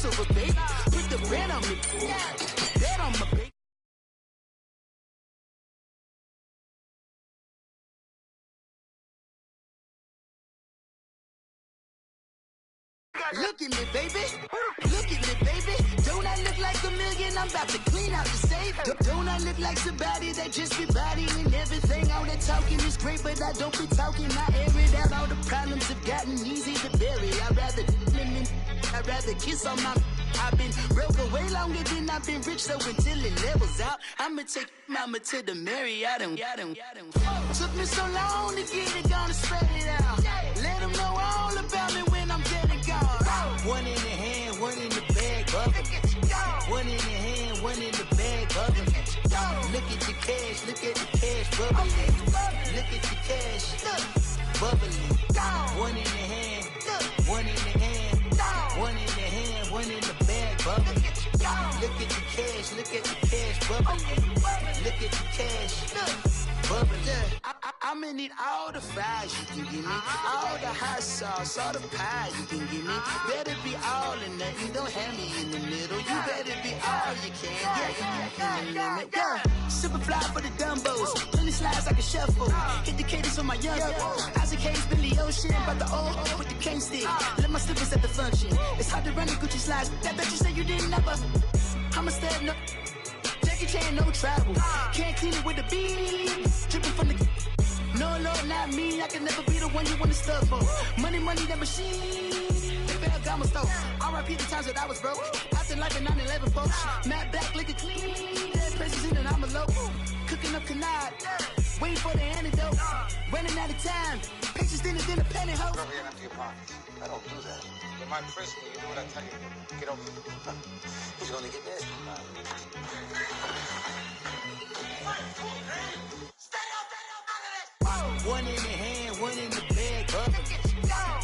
over, baby. Put the brand on me. Bet on my baby. Look at me, baby. Look at me, baby. Don't I look like a million? I'm about to clean out the safe. Don't I look like somebody that just be bodying everything? All that talking is great, but I don't be talking. I air it out. All the problems have gotten easy to bury. I'd rather kiss on my. I've been broke way longer than I've been rich, so until it levels out, I'ma take mama to the Marriott and took me so long to get it, gonna spread it out. Let them know all about me when I'm dead and gone. One in the hand, one in the bag, bubble. One in the hand, one in the bag, bubble. Look at the cash, look at the cash, bubbling. Look at the cash, bubbling. One in the hand, one in the hand, one in the hand, one in the bag, bubbling. Look at the cash, look at the cash, bubbling. Look at the cash, bubbling. I'ma need all the fries you can give me, all the hot sauce, all the pie you can give me. Better be all or nothing, don't have me in the middle. You better be all you can. Yeah. Super fly for the dumbos, plenty slides like a shuffle. Hit the cadence on my young Isaac Hayes, Billy Ocean, about the old with the cane stick. Let my slippers at the function. It's hard to run the Gucci slides. That bet you say you didn't never. I'ma step no. Jackie Chan, no travel. Can't clean it with the beat. Dripping from the. No, not me. I can never be the one you want to stuff for. Money, that machine. Ferragamo stove. R.I.P. the times that I was broke. Acting like a 9/11 folks. Matte black, liquor clean. Dead places in an envelope. Cooking up canard. Waiting for the antidote. Running out of time. Pictures thinner than a pantyhose. Rub your empty pockets. I don't do that. In my prison, you do what I tell you. Get over it. He's gonna get this. One in the hand, one in the bag.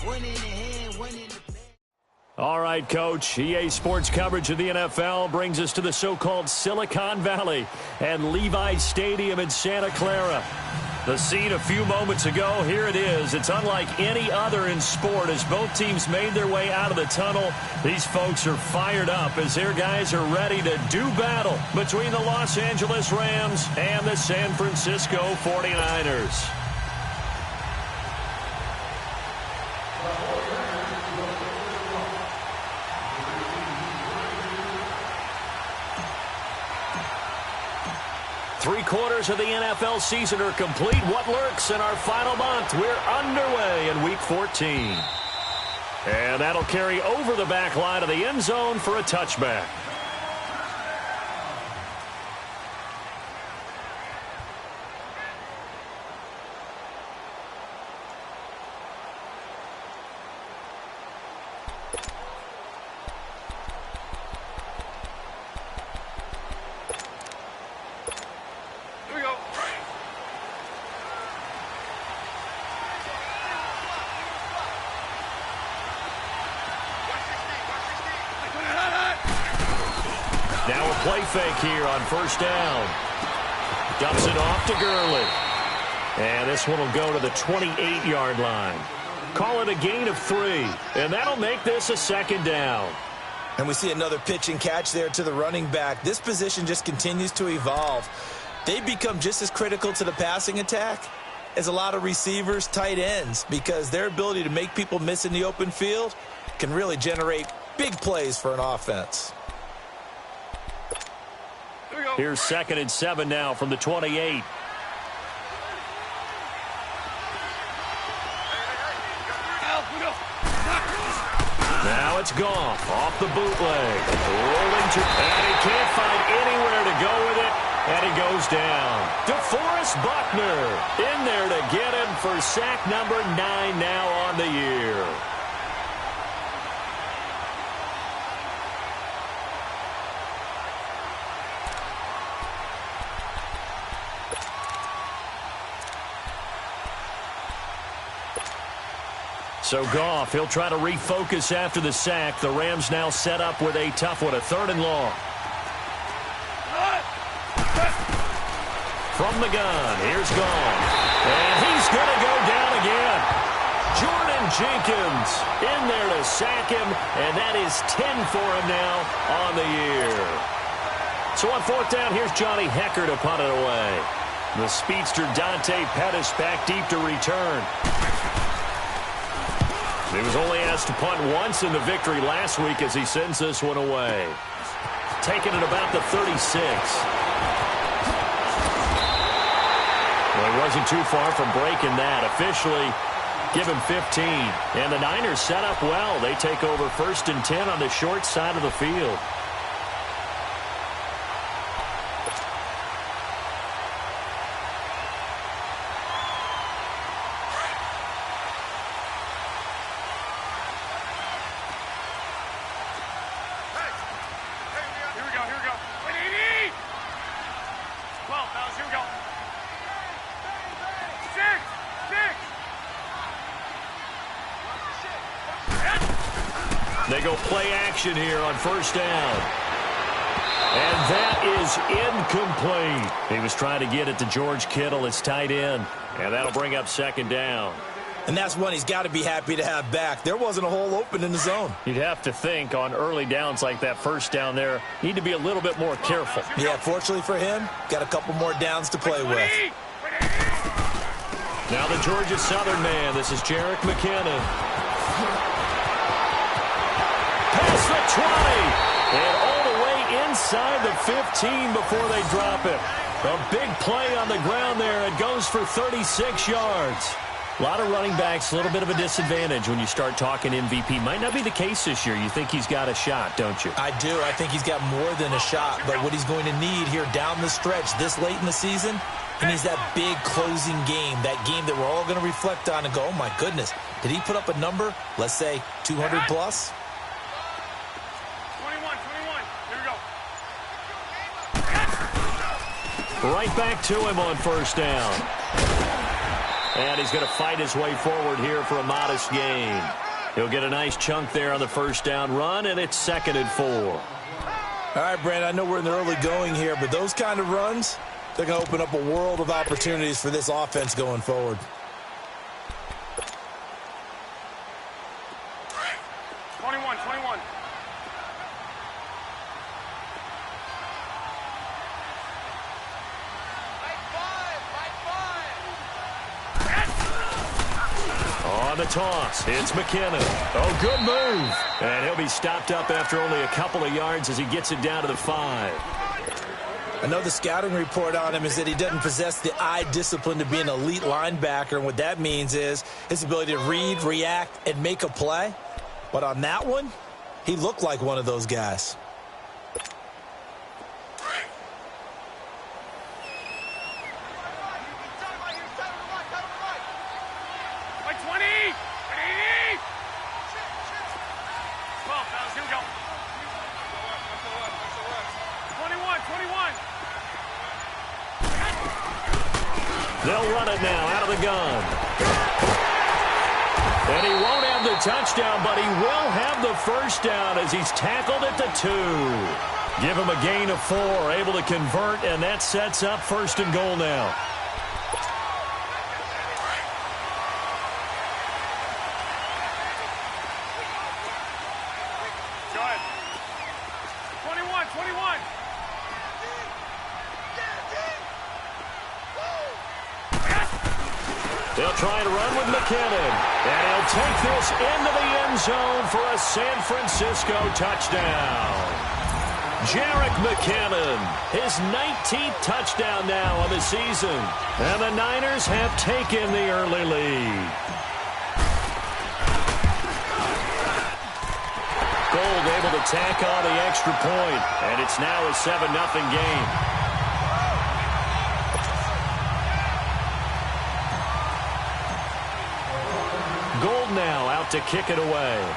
One in the hand, one in the bag. All right, Coach. EA Sports coverage of the NFL brings us to the so-called Silicon Valley and Levi Stadium in Santa Clara. The scene a few moments ago, here it is. It's unlike any other in sport as both teams made their way out of the tunnel. These folks are fired up as their guys are ready to do battle between the Los Angeles Rams and the San Francisco 49ers. Three-quarters of the NFL season are complete. What lurks in our final month? We're underway in Week 14. And that'll carry over the back line of the end zone for a touchback. Now a play fake here on first down. Dumps it off to Gurley. And this one will go to the 28-yard line. Call it a gain of 3. And that'll make this a second down. And we see another pitch and catch there to the running back. This position just continues to evolve. They become just as critical to the passing attack as a lot of receivers, tight ends, because their ability to make people miss in the open field can really generate big plays for an offense. Here's 2nd and 7 now from the 28. Now it's Goff off the bootleg. Rolling to, and he can't find anywhere to go with it, and he goes down. DeForest Buckner in there to get him for sack number 9 now on the year. So Goff, he'll try to refocus after the sack. The Rams now set up with a tough one, a 3rd and long. From the gun, here's Goff. And he's going to go down again. Jordan Jenkins in there to sack him, and that is 10 for him now on the year. So on fourth down, here's Johnny Hecker to punt it away. The speedster Dante Pettis back deep to return. He was only asked to punt once in the victory last week as he sends this one away. Taking it about the 36. Well, he wasn't too far from breaking that. Officially, give him 15. And the Niners set up well. They take over 1st and 10 on the short side of the field. They go play action here on 1st down. And that is incomplete. He was trying to get it to George Kittle, his tight end. And that'll bring up 2nd down. And that's one he's got to be happy to have back. There wasn't a hole open in the zone. You'd have to think on early downs like that 1st down there, need to be a little bit more careful. Yeah, fortunately for him, got a couple more downs to play with. Now the Georgia Southern man. This is Jerick McKinnon. Past the 20, and all the way inside the 15 before they drop it. A big play on the ground there. It goes for 36 yards. A lot of running backs, a little bit of a disadvantage when you start talking MVP. Might not be the case this year. You think he's got a shot, don't you? I do. I think he's got more than a shot. But what he's going to need here down the stretch this late in the season, he needs that big closing game, that game that we're all going to reflect on and go, oh, my goodness, did he put up a number, let's say, 200 plus? Right back to him on 1st down. And he's going to fight his way forward here for a modest gain. He'll get a nice chunk there on the 1st down run, and it's 2nd and 4. All right, Brandon, I know we're in the early going here, but those kind of runs, they're going to open up a world of opportunities for this offense going forward. On the toss, it's McKinnon. Oh, good move. And he'll be stopped up after only a couple of yards as he gets it down to the 5. I know the scouting report on him is that he doesn't possess the eye discipline to be an elite linebacker. And what that means is his ability to read, react, and make a play. But on that one, he looked like one of those guys. They'll run it now out of the gun. And he won't have the touchdown, but he will have the 1st down as he's tackled at the 2. Give him a gain of 4, able to convert, and that sets up 1st and goal now. They'll try and run with McKinnon. And he'll take this into the end zone for a San Francisco touchdown. Jerick McKinnon, his 19th touchdown now on the season. And the Niners have taken the early lead. Gold able to tack on the extra point. And it's now a 7-0 game. Gold now out to kick it away.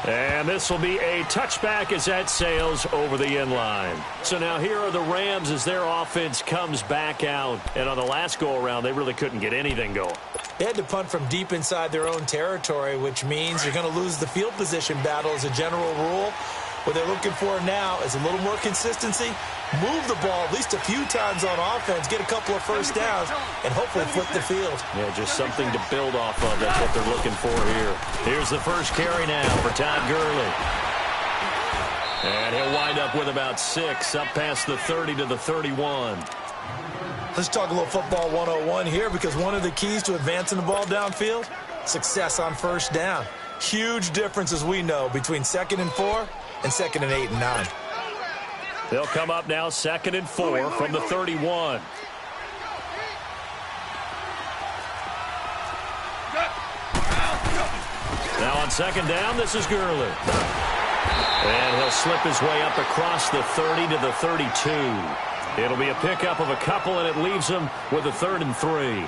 And this will be a touchback as that sails over the end line. So now here are the Rams as their offense comes back out. And on the last go-around, they really couldn't get anything going. They had to punt from deep inside their own territory, which means you're going to lose the field position battle as a general rule. What they're looking for now is a little more consistency, move the ball at least a few times on offense, get a couple of first downs, and hopefully flip the field. Yeah, just something to build off of. That's what they're looking for here. Here's the first carry now for Todd Gurley. And he'll wind up with about 6, up past the 30 to the 31. Let's talk a little football 101 here, because one of the keys to advancing the ball downfield, success on first down. Huge difference, as we know, between 2nd and 4 and 2nd and 8 and 9. They'll come up now 2nd and 4 from the 31. Now on 2nd down, this is Gurley. And he'll slip his way up across the 30 to the 32. It'll be a pickup of a couple, and it leaves him with a 3rd and 3.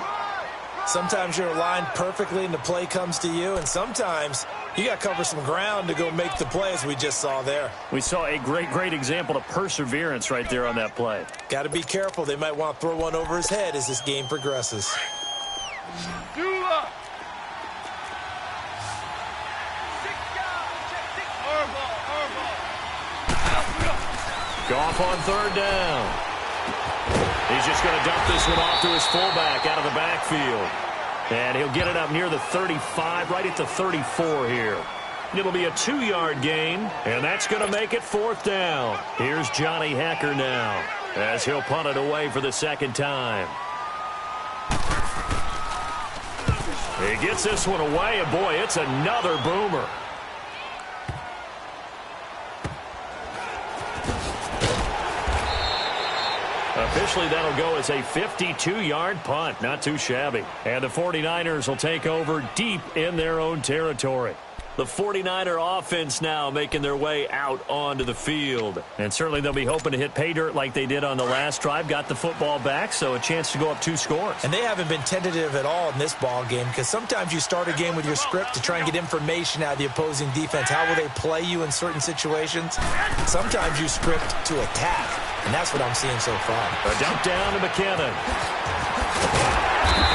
Sometimes you're aligned perfectly and the play comes to you, and sometimes you got to cover some ground to go make the play, as we just saw there. We saw a great example of perseverance right there on that play. Got to be careful. They might want to throw one over his head as this game progresses. Goff on 3rd down. He's just going to dump this one off to his fullback out of the backfield. And he'll get it up near the 35, right at the 34 here. It'll be a 2-yard gain, and that's going to make it 4th down. Here's Johnny Hecker now, as he'll punt it away for the 2nd time. He gets this one away, and boy, it's another boomer. Officially, that'll go as a 52-yard punt. Not too shabby. And the 49ers will take over deep in their own territory. The 49er offense now making their way out onto the field. And certainly they'll be hoping to hit pay dirt like they did on the last drive. Got the football back, so a chance to go up 2 scores. And they haven't been tentative at all in this ball game, because sometimes you start a game with your script to try and get information out of the opposing defense. How will they play you in certain situations? Sometimes you script to attack, and that's what I'm seeing so far. A dump down to McKinnon.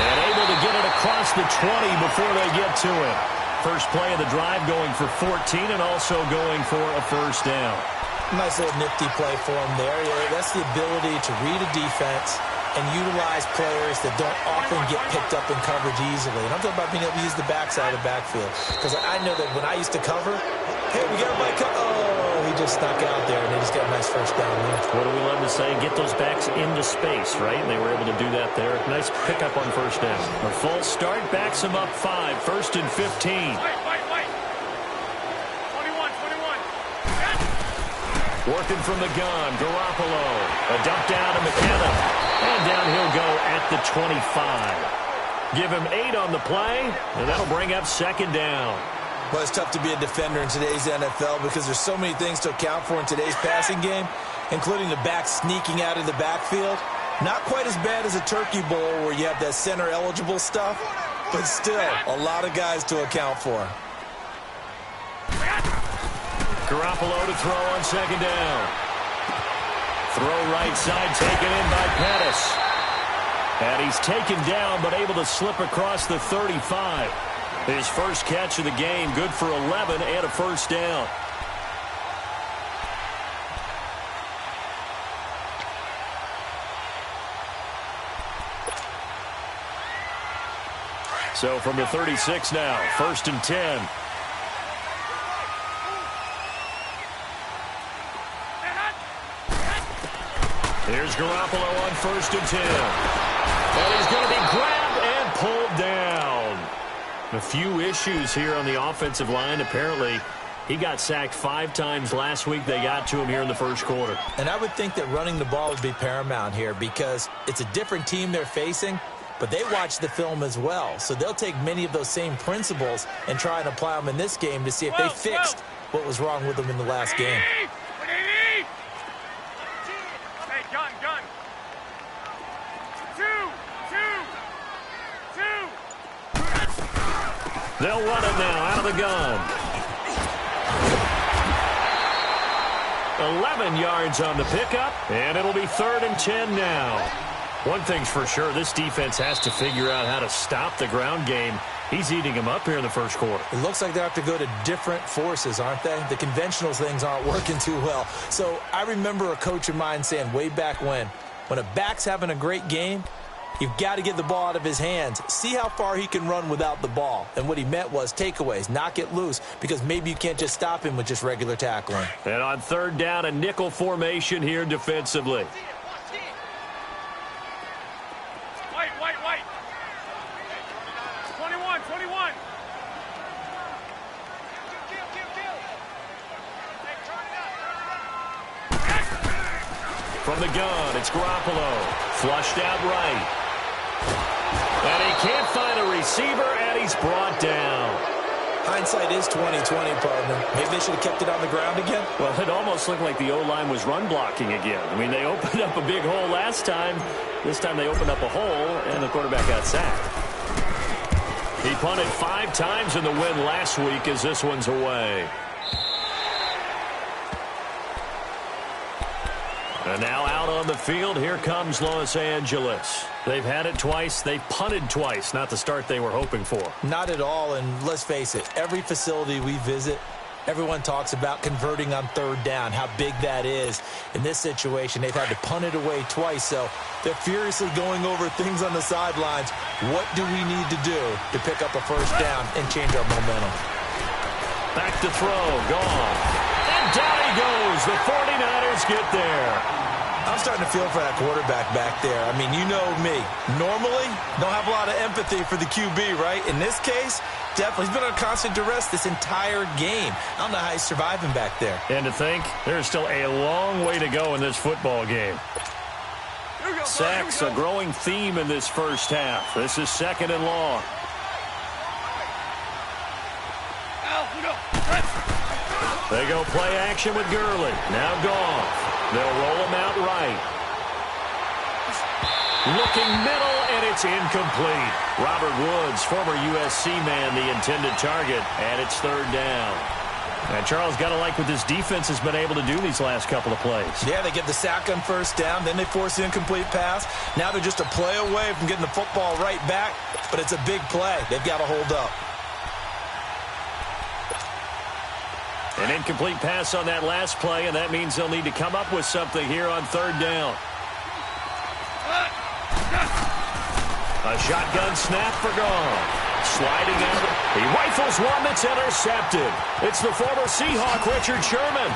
And able to get it across the 20 before they get to it. First play of the drive going for 14 and also going for a first down. Nice little nifty play for him there. Yeah, that's the ability to read a defense and utilize players that don't often get picked up in coverage easily. And I'm talking about being able to use the backside of the backfield. Because I know that when I used to cover, hey, we got everybody cover. Oh, he just snuck out there, and they just got a nice first down there. What do we love to say? Get those backs into space, right? And they were able to do that there. Nice pickup on first down. A false start backs him up 5. 1st and 15. Working from the gun, Garoppolo. A dump down to McKinnon. And down he'll go at the 25. Give him 8 on the play, and that'll bring up 2nd down. Well, it's tough to be a defender in today's NFL because there's so many things to account for in today's passing game, including the back sneaking out of the backfield. Not quite as bad as a turkey bowl where you have that center-eligible stuff, but still a lot of guys to account for. Garoppolo to throw on 2nd down. Throw right side taken in by Pettis. And he's taken down but able to slip across the 35. His first catch of the game, good for 11 and a first down. So from the 36 now, 1st and 10. Here's Garoppolo on 1st and 10. And he's going to be grabbed and pulled down. A few issues here on the offensive line. Apparently, he got sacked 5 times last week. They got to him here in the first quarter. And I would think that running the ball would be paramount here because it's a different team they're facing, but they watch the film as well. So they'll take many of those same principles and try and apply them in this game to see if they fixed what was wrong with them in the last game. They'll run it now out of the gun. 11 yards on the pickup, and it'll be 3rd and 10 now. One thing's for sure, this defense has to figure out how to stop the ground game. He's eating him up here in the first quarter. It looks like they have to go to different forces, aren't they? The conventional things aren't working too well. So I remember a coach of mine saying way back when a back's having a great game, you've got to get the ball out of his hands. See how far he can run without the ball. And what he meant was takeaways, knock it loose, because maybe you can't just stop him with just regular tackling. And on third down, a nickel formation here defensively. White. 21. From the gun, it's Garoppolo. Flushed out right. And he can't find a receiver, and he's brought down. Hindsight is 20/20, partner. Maybe they should have kept it on the ground again. Well, it almost looked like the O-line was run blocking again. I mean, they opened up a big hole last time. This time they opened up a hole, and the quarterback got sacked. He punted 5 times in the win last week as this one's away. And now out on the field, here comes Los Angeles. They've had it twice. They've punted twice. Not the start they were hoping for. Not at all, and let's face it, every facility we visit, everyone talks about converting on third down, how big that is. In this situation, they've had to punt it away twice, so they're furiously going over things on the sidelines. What do we need to do to pick up a first down and change our momentum? Back to throw, gone. And down he goes. The 49ers get there. I'm starting to feel for that quarterback back there. I mean, you know me. Normally, don't have a lot of empathy for the QB, right? In this case, definitely. He's been on constant duress this entire game. I don't know how he's surviving back there. And to think, there's still a long way to go in this football game. Sacks, a growing theme in this first half. This is 2nd and long. They go play action with Gurley. Now Goff. They'll roll him out right. Looking middle, and it's incomplete. Robert Woods, former USC man, the intended target, and it's 3rd down. And Charles, got to like what this defense has been able to do these last couple of plays. Yeah, they get the sack on 1st down, then they force the incomplete pass. Now they're just a play away from getting the football right back, but it's a big play. They've got to hold up. An incomplete pass on that last play, and that means they'll need to come up with something here on 3rd down. A shotgun snap for Goff. Sliding out. He rifles one that's intercepted. It's the former Seahawk, Richard Sherman.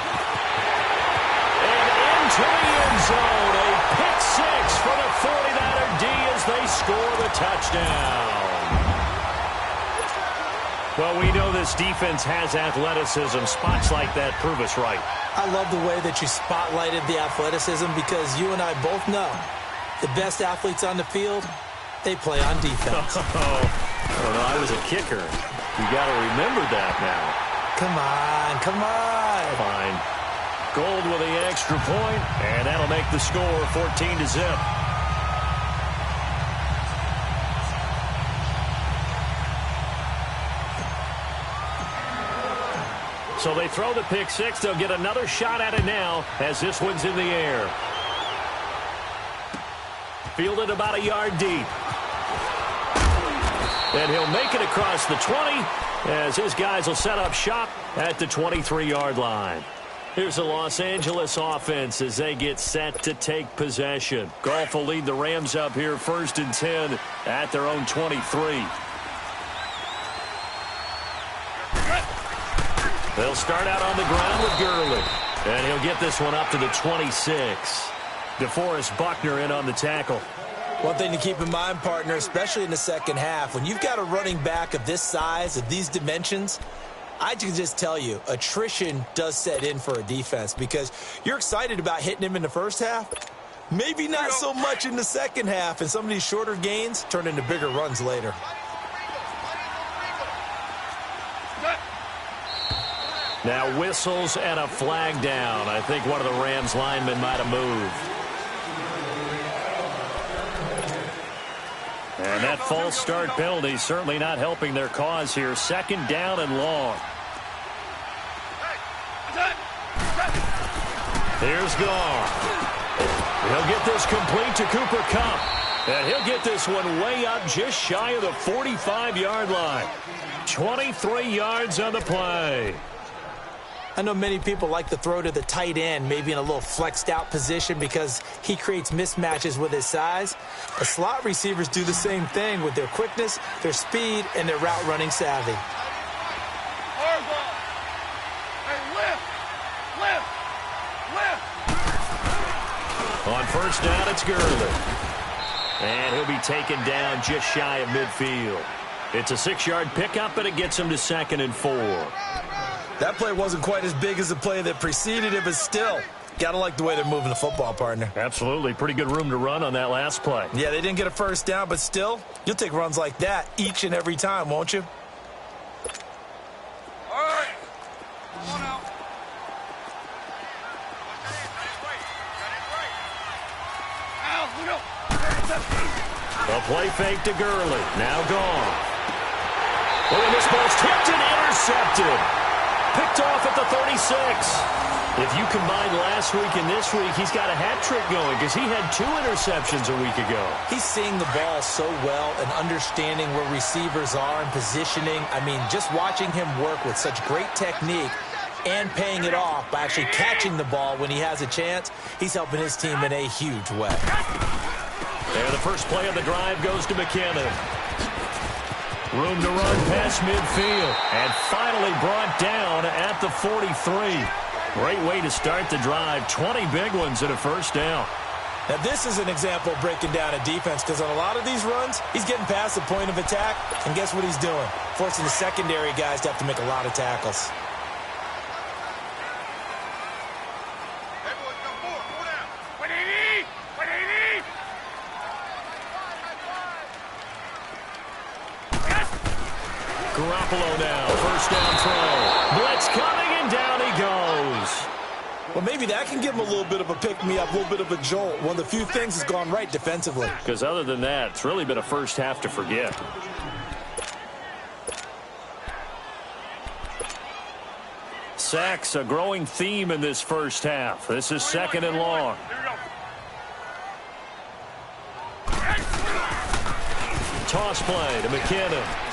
And into the end zone. A pick 6 for the 49er D as they score the touchdown. Well, we know this defense has athleticism. Spots like that prove us right. I love the way that you spotlighted the athleticism because you and I both know the best athletes on the field, they play on defense. I was a kicker. You got to remember that now. Come on. Fine. Gold with the extra point, and that'll make the score 14-0. So they throw the pick 6. They'll get another shot at it now as this one's in the air. Fielded about a yard deep. And he'll make it across the 20 as his guys will set up shop at the 23-yard line. Here's the Los Angeles offense as they get set to take possession. Goff will lead the Rams up here 1st and 10 at their own 23. They'll start out on the ground with Gurley. And he'll get this one up to the 26. DeForest Buckner in on the tackle. One thing to keep in mind, partner, especially in the second half, when you've got a running back of this size, of these dimensions, I can just tell you, attrition does set in for a defense because you're excited about hitting him in the first half. Maybe not so much in the second half, and some of these shorter gains turn into bigger runs later. Now whistles and a flag down. I think one of the Rams linemen might have moved. And that false start penalty certainly not helping their cause here. 2nd down and long. Here's Goff. He'll get this complete to Cooper Kupp. And he'll get this one way up just shy of the 45-yard line. 23 yards on the play. I know many people like to throw to the tight end, maybe in a little flexed out position because he creates mismatches with his size. The slot receivers do the same thing with their quickness, their speed, and their route running savvy. On first down, it's Gurley. And he'll be taken down just shy of midfield. It's a 6-yard pickup, and it gets him to 2nd and 4. That play wasn't quite as big as the play that preceded it, but still, got to like the way they're moving the football, partner. Absolutely. Pretty good room to run on that last play. Yeah, they didn't get a first down, but still, you'll take runs like that each and every time, won't you? All right. Come on now. A play fake to Gurley. Now gone. Oh, and this ball's tipped and intercepted. Picked off at the 36. If you combine last week and this week, he's got a hat trick going because he had 2 interceptions a week ago. He's seeing the ball so well and understanding where receivers are and positioning. I mean, just watching him work with such great technique and paying it off by actually catching the ball when he has a chance, he's helping his team in a huge way. And the first play of the drive goes to McKinnon. Room to run past midfield. And finally brought down at the 43. Great way to start the drive. 20 big ones and a first down. Now, this is an example of breaking down a defense because on a lot of these runs, he's getting past the point of attack. And guess what he's doing? Forcing the secondary guys to have to make a lot of tackles. Garoppolo now, first down throw. Blitz coming, and down he goes. Well, maybe that can give him a little bit of a pick-me-up, a little bit of a jolt. One of the few things has gone right defensively. Because other than that, it's really been a first half to forget. Sacks, a growing theme in this first half. This is 2nd and long. Toss play to McKinnon.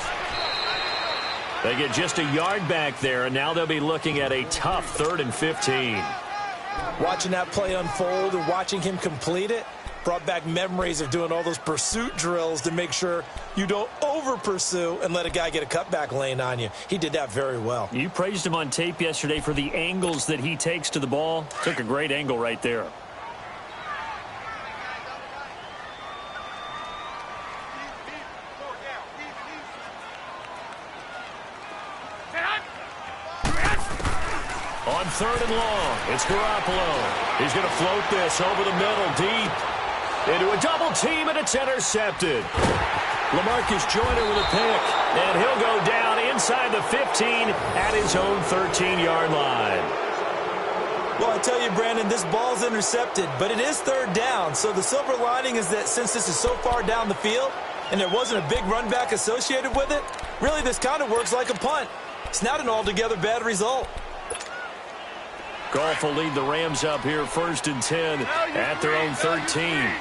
They get just a yard back there, and now they'll be looking at a tough 3rd and 15. Watching that play unfold and watching him complete it brought back memories of doing all those pursuit drills to make sure you don't over-pursue and let a guy get a cutback lane on you. He did that very well. You praised him on tape yesterday for the angles that he takes to the ball. Took a great angle right there. On 3rd and long, it's Garoppolo. He's going to float this over the middle, deep. Into a double team, and it's intercepted. LaMarcus Joyner with a pick, and he'll go down inside the 15 at his own 13-yard line. Well, I tell you, Brandon, this ball's intercepted, but it is 3rd down. So the silver lining is that since this is so far down the field and there wasn't a big run back associated with it, really this kind of works like a punt. It's not an altogether bad result. Goff will lead the Rams up here 1st and 10 at their own 13.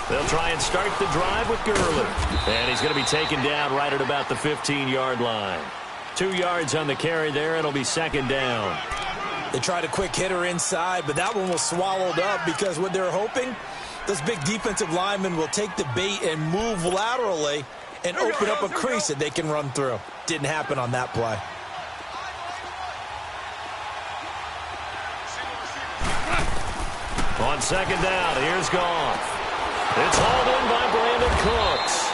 They'll try and start the drive with Gurley. And he's going to be taken down right at about the 15-yard line. 2 yards on the carry there. It'll be 2nd down. They tried a quick hitter inside, but that one was swallowed up because what they're hoping, those big defensive linemen will take the bait and move laterally and open up a crease that they can run through. Didn't happen on that play. On 2nd down, here's Goff. It's hauled in by Brandon Cooks.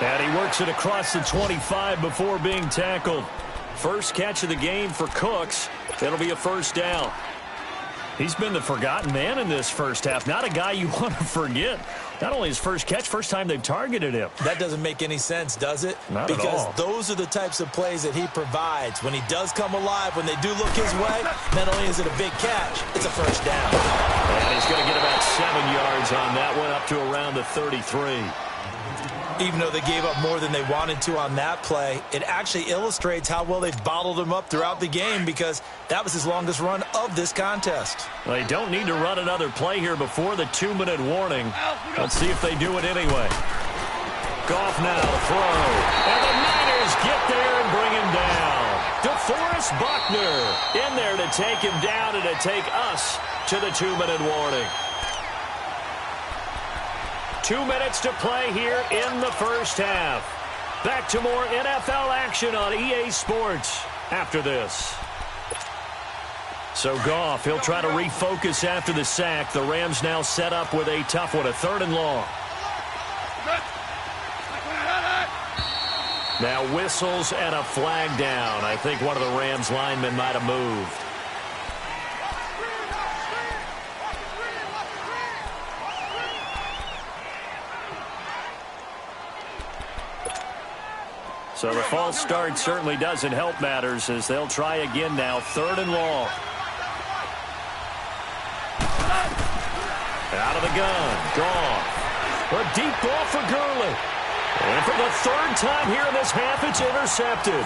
And he works it across the 25 before being tackled. First catch of the game for Cooks. It'll be a first down. He's been the forgotten man in this first half. Not a guy you want to forget. Not only his first catch, first time they've targeted him. That doesn't make any sense, does it? Not at all. Because those are the types of plays that he provides. When he does come alive, when they do look his way, not only is it a big catch, it's a first down. And he's going to get about 7 yards on that one, up to around the 33. Even though they gave up more than they wanted to on that play, it actually illustrates how well they've bottled him up throughout the game because that was his longest run of this contest. They don't need to run another play here before the 2-minute warning. Let's see if they do it anyway. Goff now to throw. And the Niners get there and bring him down. DeForest Buckner in there to take him down and to take us to the 2-minute warning. 2 minutes to play here in the first half. Back to more NFL action on EA Sports after this. So Goff, he'll try to refocus after the sack. The Rams now set up with a tough one, a 3rd and long. Now whistles and a flag down. I think one of the Rams linemen might have moved. So the false start certainly doesn't help matters as they'll try again now. 3rd and long. Out of the gun. Goff. A deep ball for Gurley. And for the 3rd time here in this half, it's intercepted.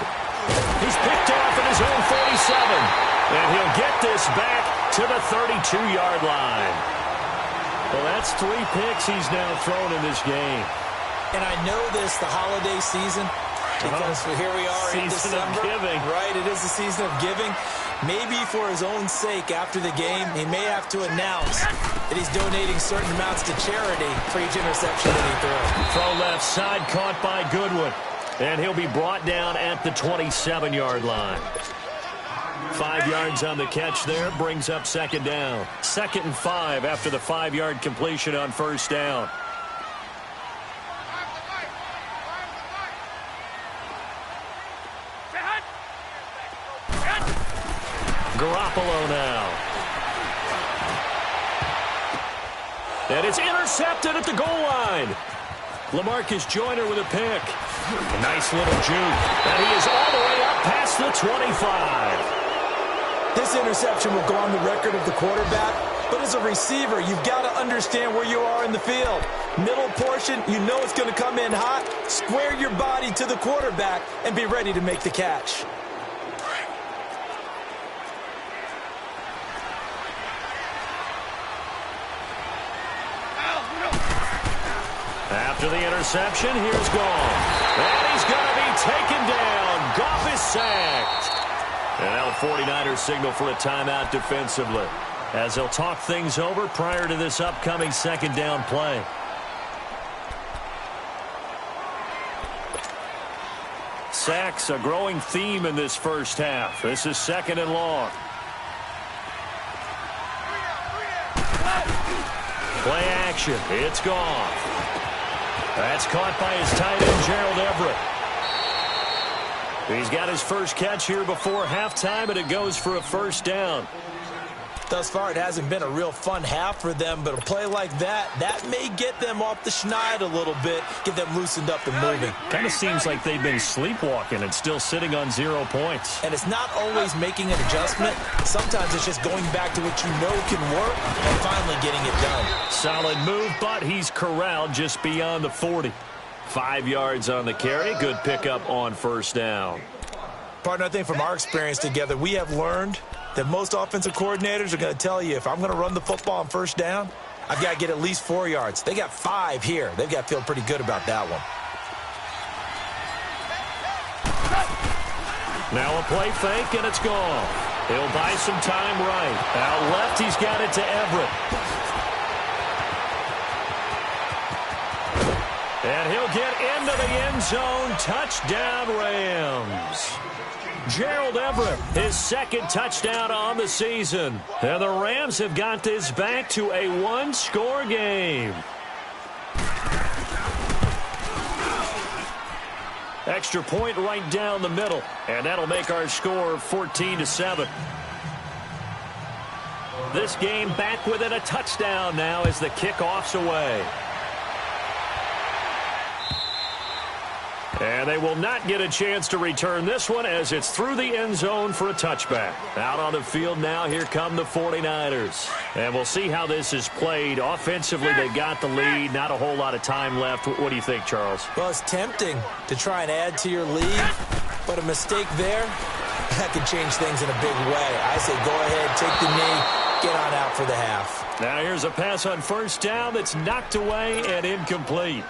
He's picked off at his own 47. And he'll get this back to the 32-yard line. Well, that's 3 picks he's now thrown in this game. And I know this, the holiday season, because here we are in December. Giving. Right, it is the season of giving. Maybe for his own sake after the game, he may have to announce that he's donating certain amounts to charity for each interception that he throws. Throw left side caught by Goodwin. And he'll be brought down at the 27-yard line. 5 yards on the catch there, brings up 2nd down. 2nd and 5 after the 5-yard completion on 1st down. Garoppolo now. And it's intercepted at the goal line. LaMarcus Joyner with a pick. A nice little juke. And he is all the way up past the 25. This interception will go on the record of the quarterback, but as a receiver, you've got to understand where you are in the field. Middle portion, you know it's going to come in hot. Square your body to the quarterback and be ready to make the catch. After the interception, here's Goff. And he's going to be taken down. Goff is sacked. And now the 49ers signal for a timeout defensively as they'll talk things over prior to this upcoming 2nd down play. Sacks, a growing theme in this first half. This is 2nd and long. Play action. It's Goff. That's caught by his tight end, Gerald Everett. He's got his first catch here before halftime, and it goes for a 1st down. Thus far, it hasn't been a real fun half for them, but a play like that may get them off the schneid a little bit, get them loosened up and moving. Kind of seems like they've been sleepwalking and still sitting on 0 points. And it's not always making an adjustment. Sometimes it's just going back to what you know can work and finally getting it done. Solid move, but he's corralled just beyond the 40. 5 yards on the carry. Good pickup on 1st down. Partner, I think from our experience together, we have learned that most offensive coordinators are going to tell you, if I'm going to run the football on 1st down, I've got to get at least 4 yards. They got 5 here. They've got to feel pretty good about that one. Now a play fake, and it's gone. He'll buy some time right. Out left, he's got it to Everett. And he'll get into the end zone. Touchdown, Rams. Gerald Everett, his 2nd touchdown on the season. And the Rams have got this back to a 1-score game. Extra point right down the middle. And that'll make our score 14-7. This game back within a touchdown now as the kickoff's away. And they will not get a chance to return this one as it's through the end zone for a touchback. Out on the field now, here come the 49ers. And we'll see how this is played. Offensively, they got the lead. Not a whole lot of time left. What do you think, Charles? Well, it's tempting to try and add to your lead, but a mistake there, that could change things in a big way. I say go ahead, take the knee, get on out for the half. Now here's a pass on first down that's knocked away and incomplete.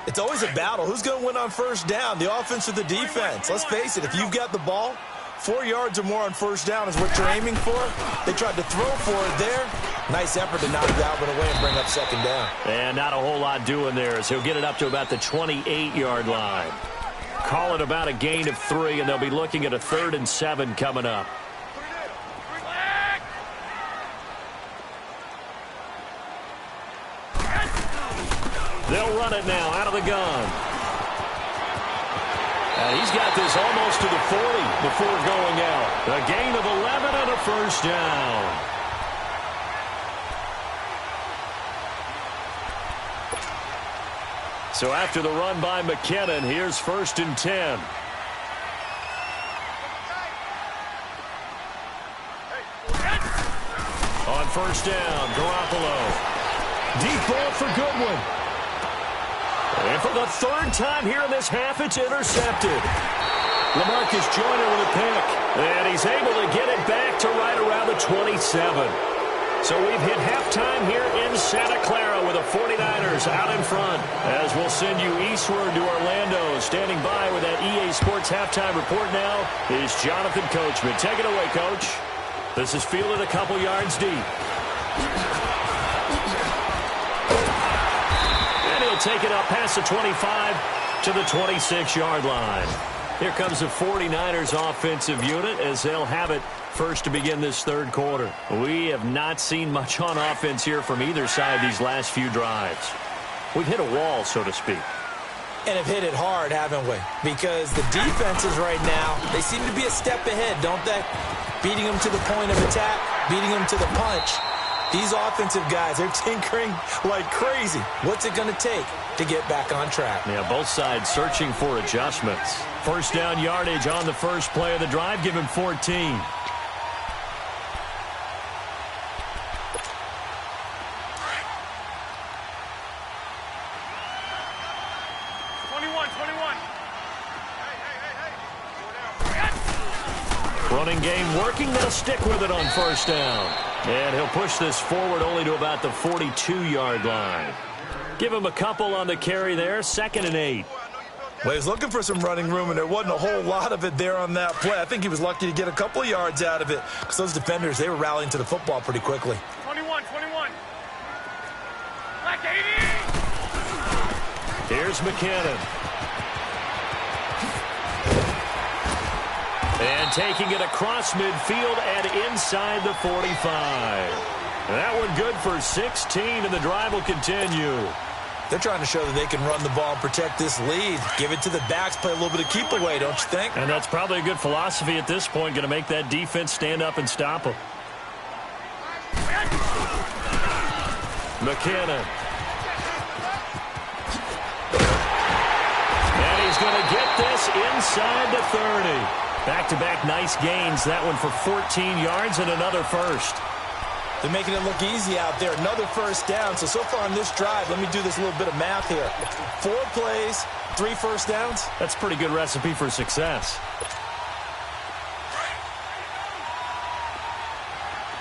It's always a battle. Who's going to win on first down, the offense or the defense? Let's face it, if you've got the ball, 4 yards or more on first down is what you're aiming for. They tried to throw for it there. Nice effort to knock that one away and bring up second down. And not a whole lot doing there as he'll get it up to about the 28-yard line. Call it about a gain of 3, and they'll be looking at a 3rd and 7 coming up. They'll run it now out of the gun. And he's got this almost to the 40 before going out. A gain of 11 and a first down. So after the run by McKinnon, here's 1st and 10. On first down, Garoppolo. Deep ball for Goodwin. And for the 3rd time here in this half, it's intercepted. LaMarcus Joyner with a pick. And he's able to get it back to right around the 27. So we've hit halftime here in Santa Clara with the 49ers out in front. As we'll send you eastward to Orlando. Standing by with that EA Sports halftime report now is Jonathan Coachman. Take it away, Coach. This is fielded a couple yards deep. Take it up past the 25 to the 26-yard line. Here comes the 49ers offensive unit as they'll have it first to begin this 3rd quarter. We have not seen much on offense here from either side these last few drives. We've hit a wall, so to speak. And have hit it hard, haven't we? Because the defenses right now, they seem to be a step ahead, don't they? Beating them to the point of attack, beating them to the punch. These offensive guys, they're tinkering like crazy. What's it going to take to get back on track? Yeah, both sides searching for adjustments. First down yardage on the first play of the drive. Give him 14. 21, 21. Running game working. They'll stick with it on first down. And he'll push this forward only to about the 42-yard line. Give him a couple on the carry there. 2nd and 8. Well, he's looking for some running room, and there wasn't a whole lot of it there on that play. I think he was lucky to get a couple of yards out of it because those defenders, they were rallying to the football pretty quickly. 21. Black 80. Here's McKinnon. And taking it across midfield and inside the 45. That one good for 16, and the drive will continue. They're trying to show that they can run the ball and protect this lead. Give it to the backs, play a little bit of keep away, don't you think? And that's probably a good philosophy at this point, going to make that defense stand up and stop them. McKinnon. And he's going to get this inside the 30. Back-to-back nice gains. That one for 14 yards and another first. They're making it look easy out there. Another first down. So far on this drive, let me do this little bit of math here. 4 plays, 3 first downs. That's a pretty good recipe for success.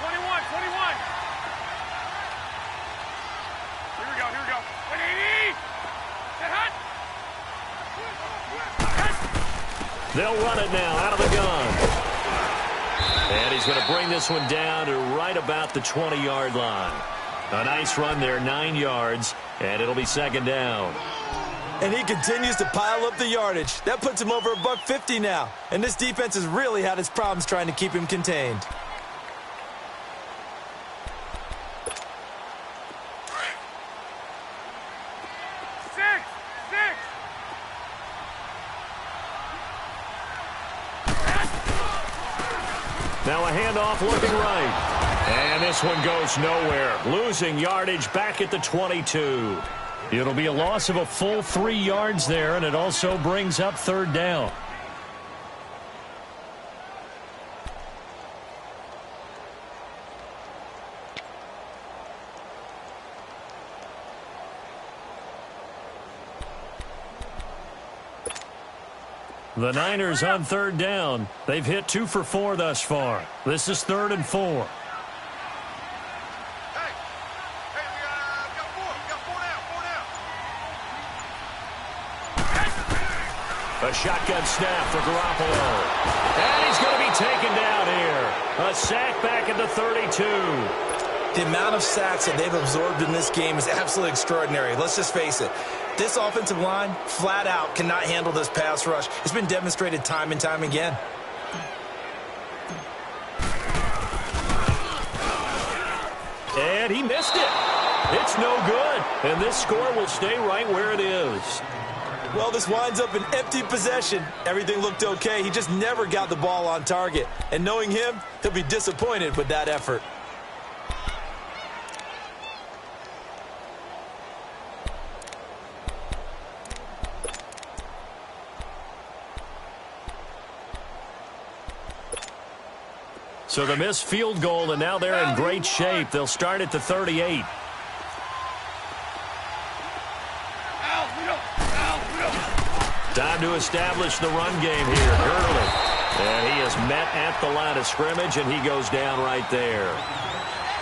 21. Here we go. 180. Get hot. They'll run it now out of the gun. And he's going to bring this one down to right about the 20-yard line. A nice run there, 9 yards, and it'll be 2nd down. And he continues to pile up the yardage. That puts him over $150 now. And this defense has really had its problems trying to keep him contained. Now a handoff looking right. And this one goes nowhere. Losing yardage back at the 22. It'll be a loss of a full 3 yards there, and it also brings up third down. The Niners on third down. They've hit 2 for 4 thus far. This is 3rd and 4. A shotgun snap for Garoppolo. And he's going to be taken down here. A sack back at the 32. The amount of sacks that they've absorbed in this game is absolutely extraordinary. Let's just face it. This offensive line, flat out, cannot handle this pass rush. It's been demonstrated time and time again. And he missed it. It's no good. And this score will stay right where it is. Well, this winds up an empty possession. Everything looked okay. He just never got the ball on target. And knowing him, he'll be disappointed with that effort. So the missed field goal, and now they're in great shape. They'll start at the 38. Time to establish the run game here. Gurley. And he is met at the line of scrimmage, and he goes down right there.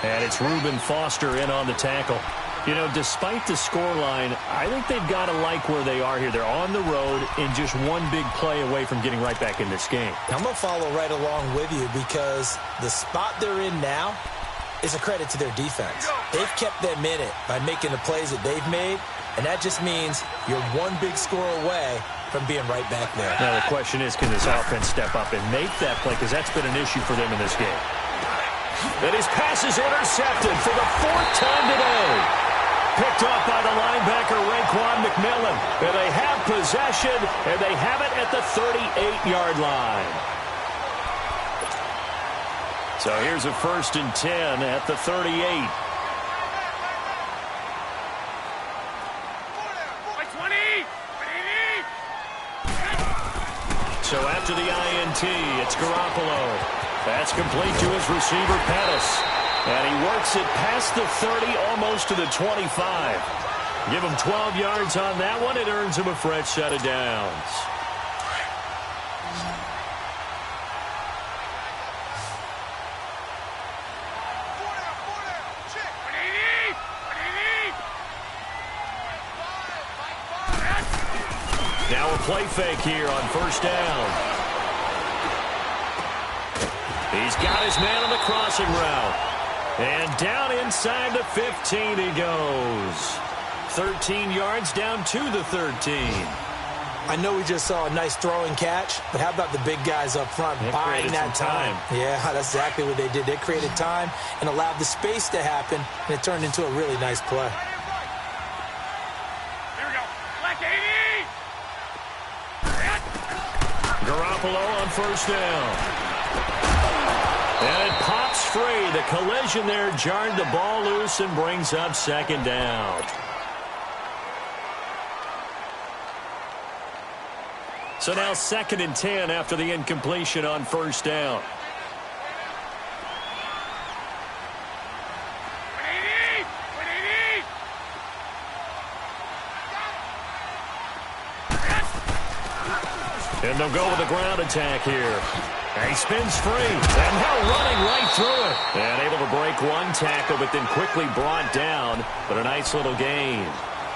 And it's Reuben Foster in on the tackle. You know, despite the scoreline, I think they've got to like where they are here. They're on the road and just one big play away from getting right back in this game. I'm going to follow right along with you because the spot they're in now is a credit to their defense. They've kept them in it by making the plays that they've made, and that just means you're one big score away from being right back there. Now the question is, can this offense step up and make that play? Because that's been an issue for them in this game. And his pass is intercepted for the 4th time today. Picked off by the linebacker, Raekwon McMillan. And they have possession, and they have it at the 38-yard line. So here's a 1st and 10 at the 38. So after the INT, it's Garoppolo. That's complete to his receiver, Pettis. And he works it past the 30, almost to the 25. Give him 12 yards on that one. It earns him a fresh set of downs. Now a play fake here on 1st down. He's got his man on the crossing route. And down inside the 15 he goes. 13 yards down to the 13. I know we just saw a nice throwing catch, but how about the big guys up front buying that time? Yeah, that's exactly what they did. They created time and allowed the space to happen, and it turned into a really nice play. Here we go. Black 80. Garoppolo on 1st down. And it pops free. The collision there jarred the ball loose and brings up 2nd down. So now 2nd and 10 after the incompletion on 1st down. And they'll go with a ground attack here. And he spins free. And now running right through it. And able to break one tackle, but then quickly brought down. But a nice little gain.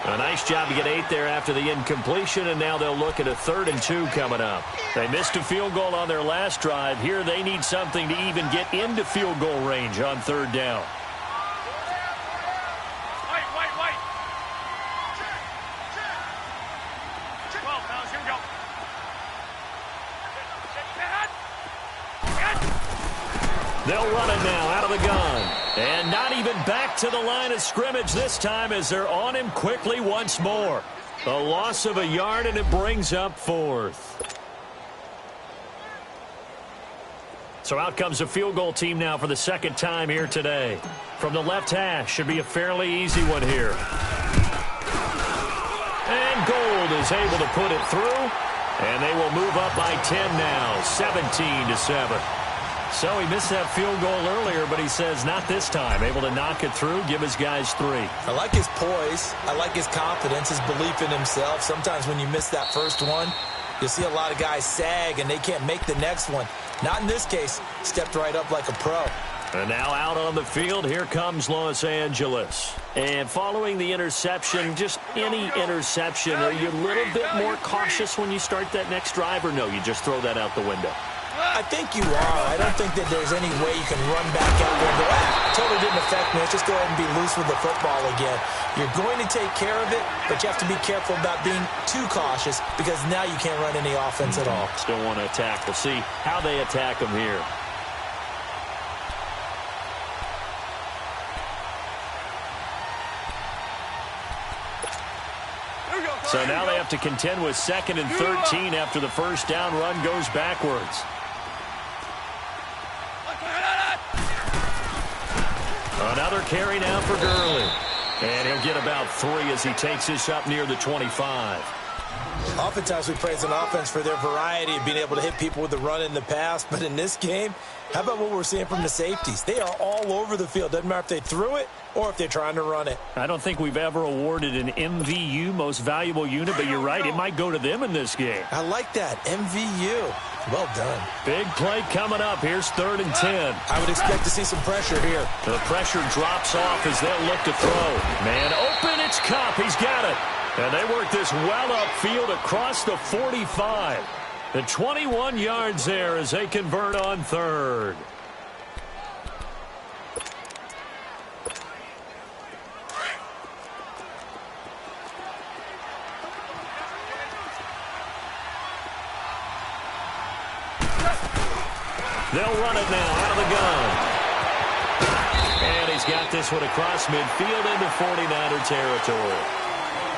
A nice job to get 8 there after the incompletion, and now they'll look at a 3rd and 2 coming up. They missed a field goal on their last drive. Here they need something to even get into field goal range on 3rd down. White. 12 pounds, here we go. They'll run it now out of the gun. And not even back to the line of scrimmage this time as they're on him quickly once more. A loss of a yard, and it brings up 4th. So out comes a field goal team now for the 2nd time here today. From the left hash, should be a fairly easy one here. And Gold is able to put it through, and they will move up by 10 now, 17-7. So he missed that field goal earlier, but he says not this time. Able to knock it through, give his guys 3. I like his poise. I like his confidence, his belief in himself. Sometimes when you miss that first one, you'll see a lot of guys sag and they can't make the next one. Not in this case. Stepped right up like a pro. And now out on the field, here comes Los Angeles. And following the interception, just any interception, are you a little bit more cautious when you start that next drive, or no, you just throw that out the window? I think you are. I don't think that there's any way you can run back out there and go, totally didn't affect me. Let's just go ahead and be loose with the football again. You're going to take care of it, but you have to be careful about being too cautious because now you can't run any offense at all. Still want to attack. We'll see how they attack them here. So now they have to contend with 2nd and 13 after the first down run goes backwards. Another carry now for Gurley. And he'll get about 3 as he takes this up near the 25. Oftentimes we praise an offense for their variety of being able to hit people with the run and the pass. But in this game, how about what we're seeing from the safeties? They are all over the field. Doesn't matter if they threw it or if they're trying to run it. I don't think we've ever awarded an MVU, most valuable unit, but you're right, it might go to them in this game. I like that, MVU. Well done. Big play coming up. Here's 3rd and 10. I would expect to see some pressure here. The pressure drops off as they'll look to throw. Man open, it's Kupp. He's got it. And they work this well upfield across the 45. The 21 yards there as they convert on 3rd. They'll run it now out of the gun. And he's got this one across midfield into 49er territory.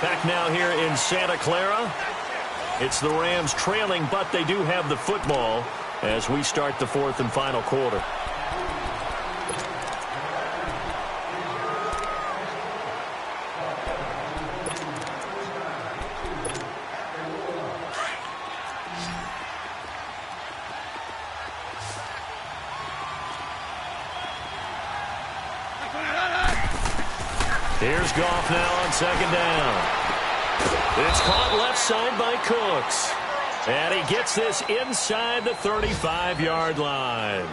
Back now here in Santa Clara. It's the Rams trailing, but they do have the football as we start the 4th and final quarter. Here's Goff now on 2nd down. It's caught left side by Cooks. And he gets this inside the 35-yard line.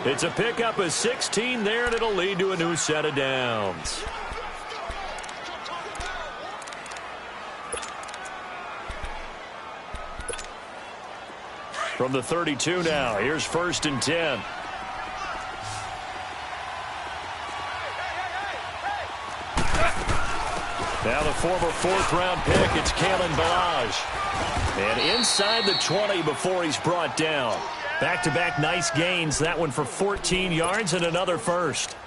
It's a pickup of 16 there, and it'll lead to a new set of downs. From the 32 now, here's 1st and 10. Now the former 4th-round pick, it's Kalen Ballage. And inside the 20 before he's brought down. Back-to-back nice gains. That one for 14 yards and another first.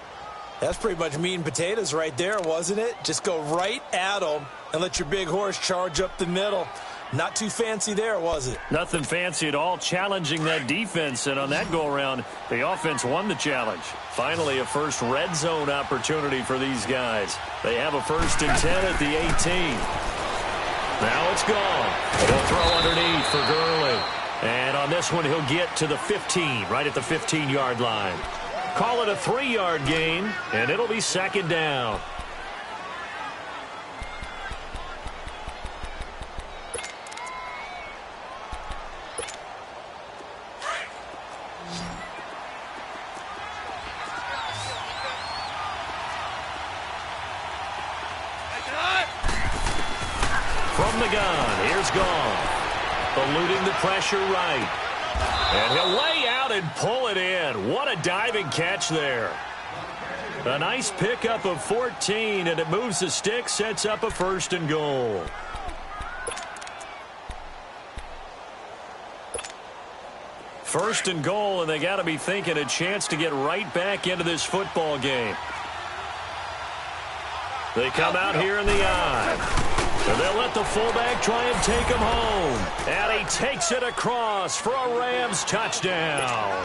That's pretty much meat and potatoes right there, wasn't it? Just go right at them and let your big horse charge up the middle. Not too fancy there, was it? Nothing fancy at all, challenging that defense. And on that go-around, the offense won the challenge. Finally, a first red zone opportunity for these guys. They have a 1st and 10 at the 18. Now it's gone. They'll throw underneath for Gurley. And on this one, he'll get to the 15, right at the 15-yard line. Call it a 3-yard gain, and it'll be 2nd down. From the gun, here's Goff. Eluding the pressure right. And he'll lay out and pull it in. What a diving catch there. A nice pickup of 14, and it moves the stick, sets up a 1st and goal. First and goal, and they got to be thinking a chance to get right back into this football game. They come out here in the eye. And they'll let the fullback try and take him home. And he takes it across for a Rams touchdown.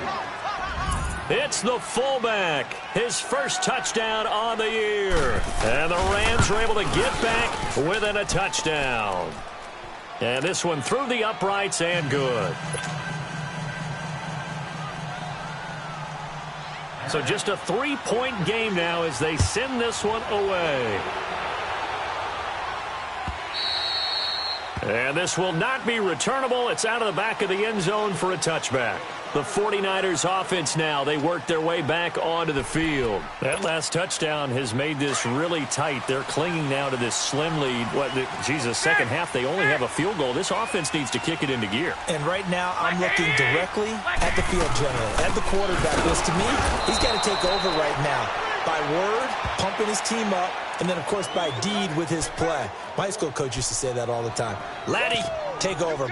It's the fullback. His first touchdown on the year. And the Rams are able to get back within a touchdown. And this one through the uprights and good. So just a 3-point game now as they send this one away. And this will not be returnable. It's out of the back of the end zone for a touchback. The 49ers offense now, they work their way back onto the field. That last touchdown has made this really tight. They're clinging now to this slim lead. Second half, they only have a field goal. This offense needs to kick it into gear. And right now, I'm looking directly at the field general, at the quarterback. Because to me, he's got to take over right now. By word, pumping his team up, and then, of course, by deed with his play. My high school coach used to say that all the time. Laddie, take over.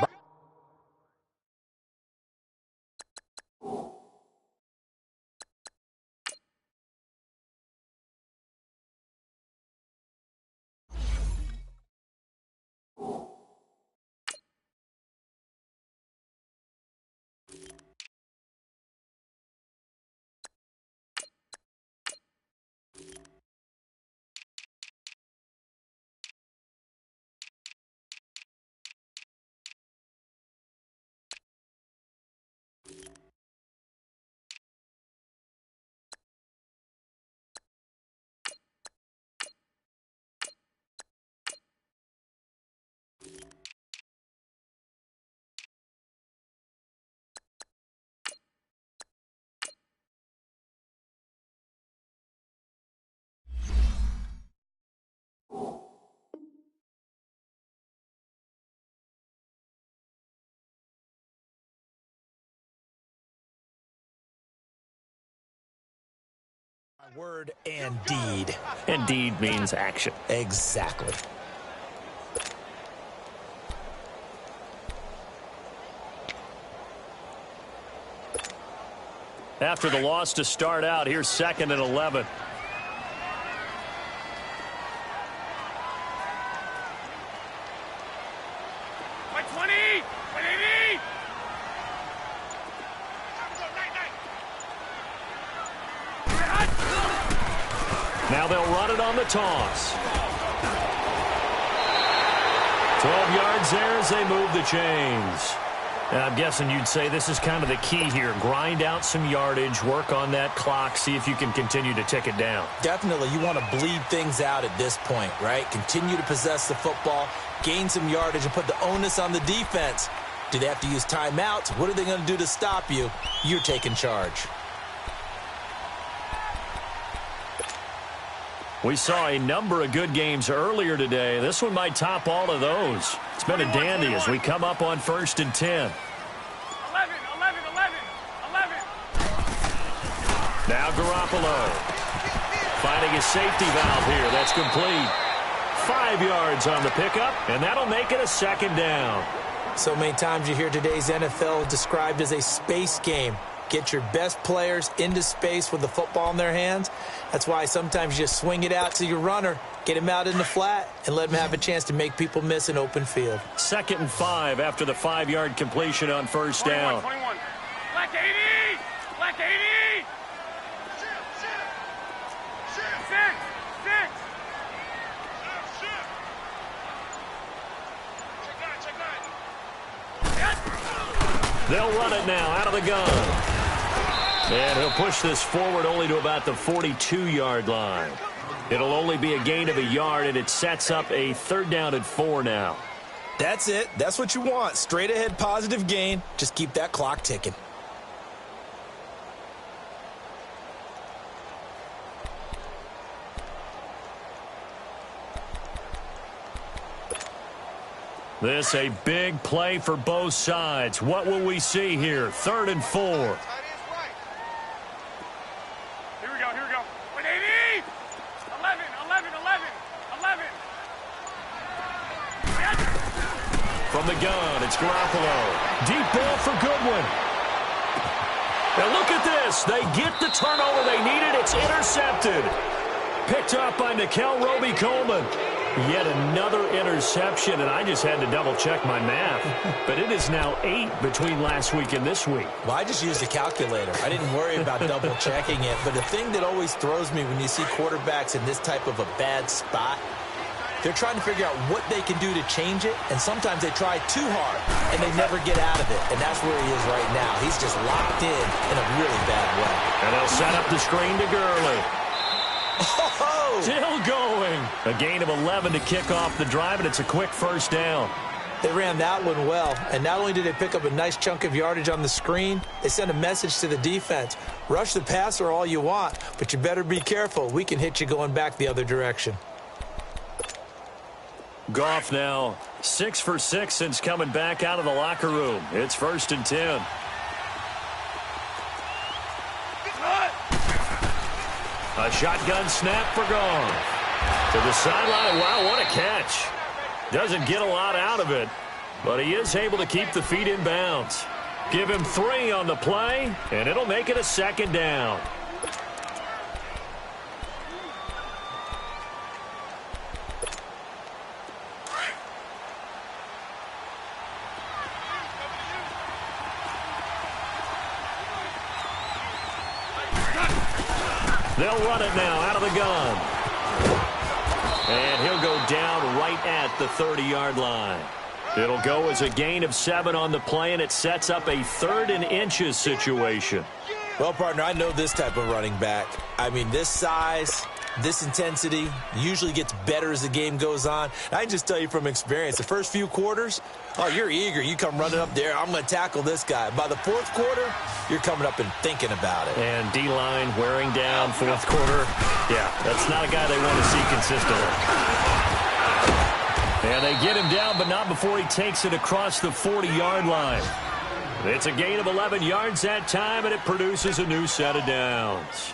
Word and deed. And deed means action. Exactly. After the loss to start out, here's 2nd and 11. Now they'll run it on the toss. 12 yards there as they move the chains. And I'm guessing you'd say this is kind of the key here. Grind out some yardage, work on that clock, see if you can continue to tick it down. Definitely. You want to bleed things out at this point, right? Continue to possess the football, gain some yardage, and put the onus on the defense. Do they have to use timeouts? What are they going to do to stop you? You're taking charge. We saw a number of good games earlier today. This one might top all of those. It's been a dandy as we come up on 1st and 10. 11. Now Garoppolo finding a safety valve here. That's complete. 5 yards on the pickup, and that'll make it a 2nd down. So many times you hear today's NFL described as a space game. Get your best players into space with the football in their hands. That's why sometimes you just swing it out to your runner, get him out in the flat, and let him have a chance to make people miss an open field. 2nd and 5 after the 5-yard completion on 1st down. 21. Black 80! Black 80! 6! They'll run it now out of the gun. And he'll push this forward only to about the 42-yard line. It'll only be a gain of a yard, and it sets up a 3rd down and 4 now. That's it. That's what you want. Straight ahead positive gain. Just keep that clock ticking. This a big play for both sides. What will we see here? 3rd and 4. Here we go. 180! 11. From the gun, it's Garoppolo. Deep ball for Goodwin. And look at this. They get the turnover they needed. It's intercepted. Picked up by Nickel Roby-Coleman. Yet another interception, and I just had to double-check my math. But it is now 8 between last week and this week. Well, I just used a calculator. I didn't worry about double-checking it. But the thing that always throws me when you see quarterbacks in this type of a bad spot, they're trying to figure out what they can do to change it, and sometimes they try too hard, and they never get out of it. And that's where he is right now. He's just locked in a really bad way. And they'll set up the screen to Gurley. Oh! Still going. A gain of 11 to kick off the drive, and it's a quick first down. They ran that one well, and not only did they pick up a nice chunk of yardage on the screen, they sent a message to the defense. Rush the passer all you want, but you better be careful. We can hit you going back the other direction. Goff now 6 for 6 since coming back out of the locker room. It's 1st and 10. A shotgun snap for Goff. To the sideline. Wow, what a catch. Doesn't get a lot out of it, but he is able to keep the feet in bounds. Give him 3 on the play, and it'll make it a 2nd down. They'll run it now out of the gun. And he'll go down right at the 30-yard line. It'll go as a gain of 7 on the play, and it sets up a 3rd and inches situation. Well, partner, I know this type of running back. I mean, this size, this intensity usually gets better as the game goes on. I can just tell you from experience, the first few quarters, oh, you're eager. You come running up there. I'm going to tackle this guy. By the 4th quarter, you're coming up and thinking about it. And D-line wearing down 4th quarter. Yeah, that's not a guy they want to see consistently. And they get him down, but not before he takes it across the 40-yard line. It's a gain of 11 yards that time, and it produces a new set of downs.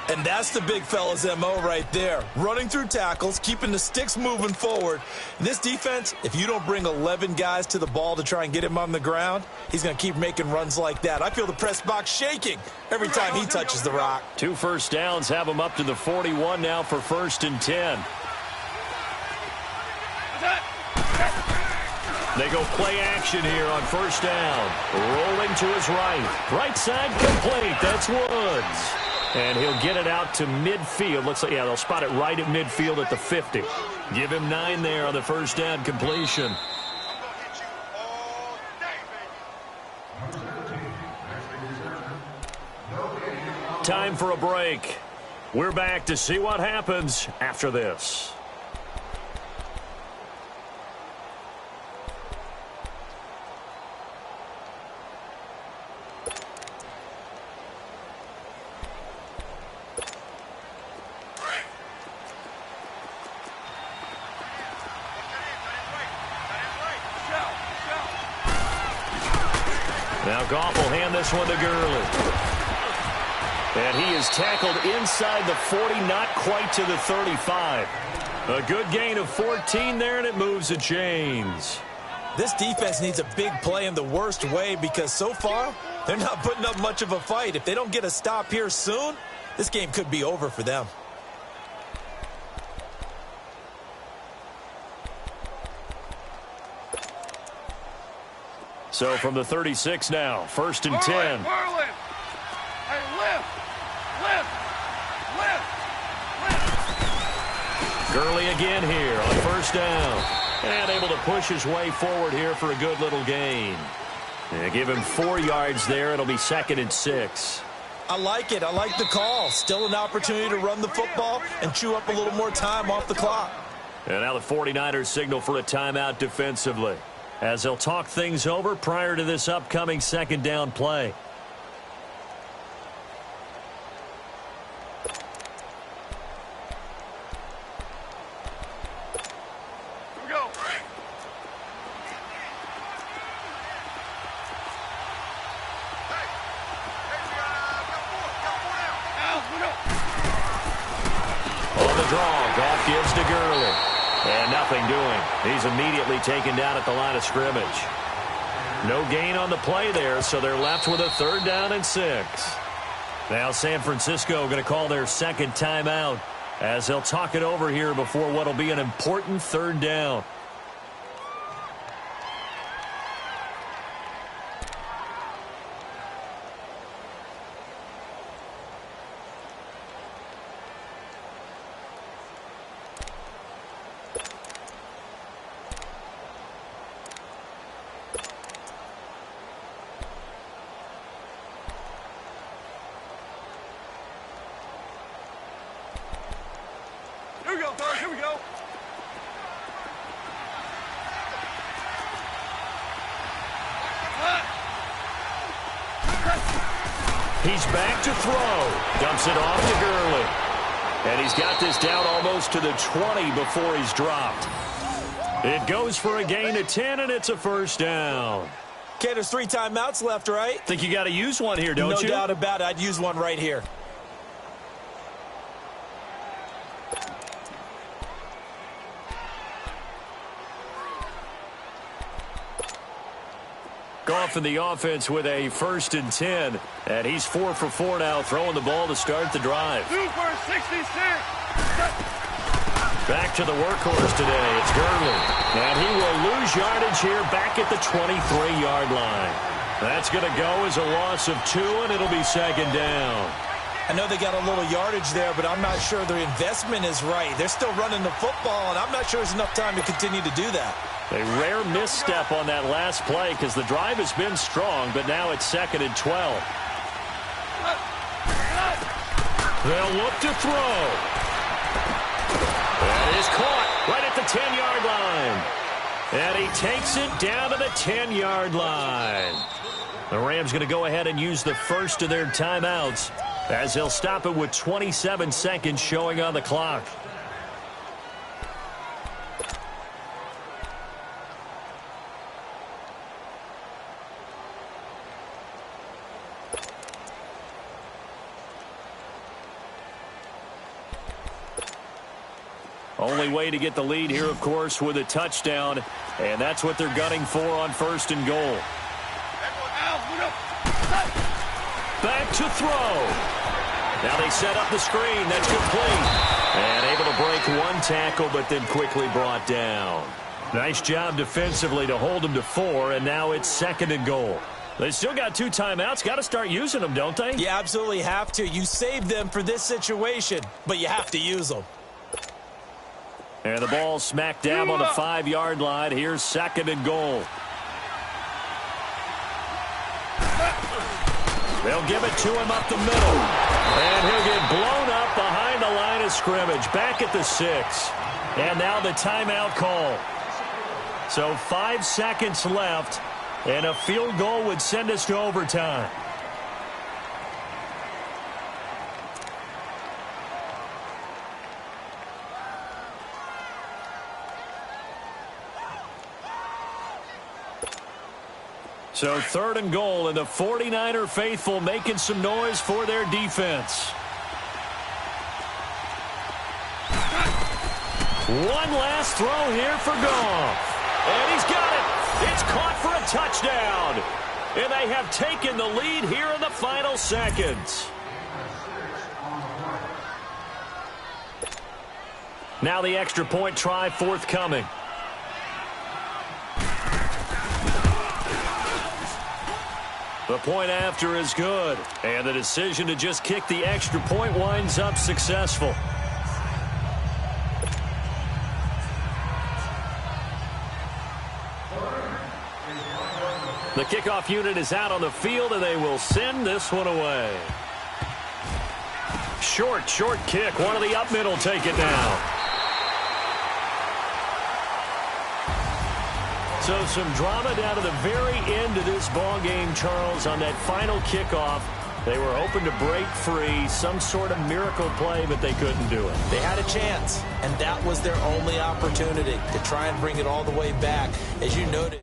And that's the big fella's M.O. right there. Running through tackles, keeping the sticks moving forward. And this defense, if you don't bring 11 guys to the ball to try and get him on the ground, he's going to keep making runs like that. I feel the press box shaking every time he touches the rock. 2 first downs have him up to the 41 now for 1st and 10. They go play action here on 1st down. Rolling to his right. Right side complete. That's Woods. And he'll get it out to midfield. Looks like, yeah, they'll spot it right at midfield at the 50. Give him 9 there on the 1st down completion. Time for a break. We're back to see what happens after this. Now Goff will hand this one to Gurley. And he is tackled inside the 40, not quite to the 35. A good gain of 14 there, and it moves the chains. This defense needs a big play in the worst way because so far, they're not putting up much of a fight. If they don't get a stop here soon, this game could be over for them. So from the 36 now, 1st and 10. Whirling. Hey, lift. Gurley again here on 1st down. And able to push his way forward here for a good little gain. They give him 4 yards there. It'll be 2nd and 6. I like it. I like the call. Still an opportunity to run the football and chew up a little more time off the clock. And now the 49ers signal for a timeout defensively, as they'll talk things over prior to this upcoming 2nd down play. Here we go. On the draw, Goff gives to Gurley. And nothing doing. He's immediately taken down at the line of scrimmage. No gain on the play there, so they're left with a 3rd down and 6. Now San Francisco going to call their 2nd timeout as they'll talk it over here before what will be an important third down. Here we go, fellas. Here we go. He's back to throw. Dumps it off to Gurley. And he's got this down almost to the 20 before he's dropped. It goes for a gain of 10, and it's a first down. Okay, there's 3 timeouts left, right? Think you got to use one here, don't you? No doubt about it. I'd use one right here. Goff in the offense with a 1st and 10. And he's 4 for 4 now, throwing the ball to start the drive. 2 for 66. Back to the workhorse today. It's Gurley. And he will lose yardage here back at the 23-yard line. That's going to go as a loss of 2, and it'll be 2nd down. I know they got a little yardage there, but I'm not sure their investment is right. They're still running the football, and I'm not sure there's enough time to continue to do that. A rare misstep on that last play because the drive has been strong, but now it's 2nd and 12. They'll look to throw. That is caught right at the 10-yard line. And he takes it down to the 10-yard line. The Rams going to go ahead and use the first of their timeouts as they'll stop it with 27 seconds showing on the clock. Only way to get the lead here, of course, with a touchdown, and that's what they're gunning for on 1st and goal. Back to throw. Now they set up the screen. That's complete. And able to break one tackle, but then quickly brought down. Nice job defensively to hold them to 4, and now it's 2nd and goal. They still got 2 timeouts. Got to start using them, don't they? You absolutely have to. You save them for this situation, but you have to use them. And the ball smack dab on the 5-yard line. Here's 2nd and goal. They'll give it to him up the middle. And he'll get blown up behind the line of scrimmage. Back at the 6. And now the timeout call. So 5 seconds left. And a field goal would send us to overtime. So 3rd and goal, and the 49er faithful making some noise for their defense. One last throw here for Goff. And he's got it. It's caught for a touchdown. And they have taken the lead here in the final seconds. Now the extra point try forthcoming. The point after is good, and the decision to just kick the extra point winds up successful. The kickoff unit is out on the field, and they will send this one away. Short kick. One of the up middle take it down. So some drama down to the very end of this ball game, Charles, on that final kickoff. They were hoping to break free, some sort of miracle play, but they couldn't do it. They had a chance, and that was their only opportunity to try and bring it all the way back. As you noted.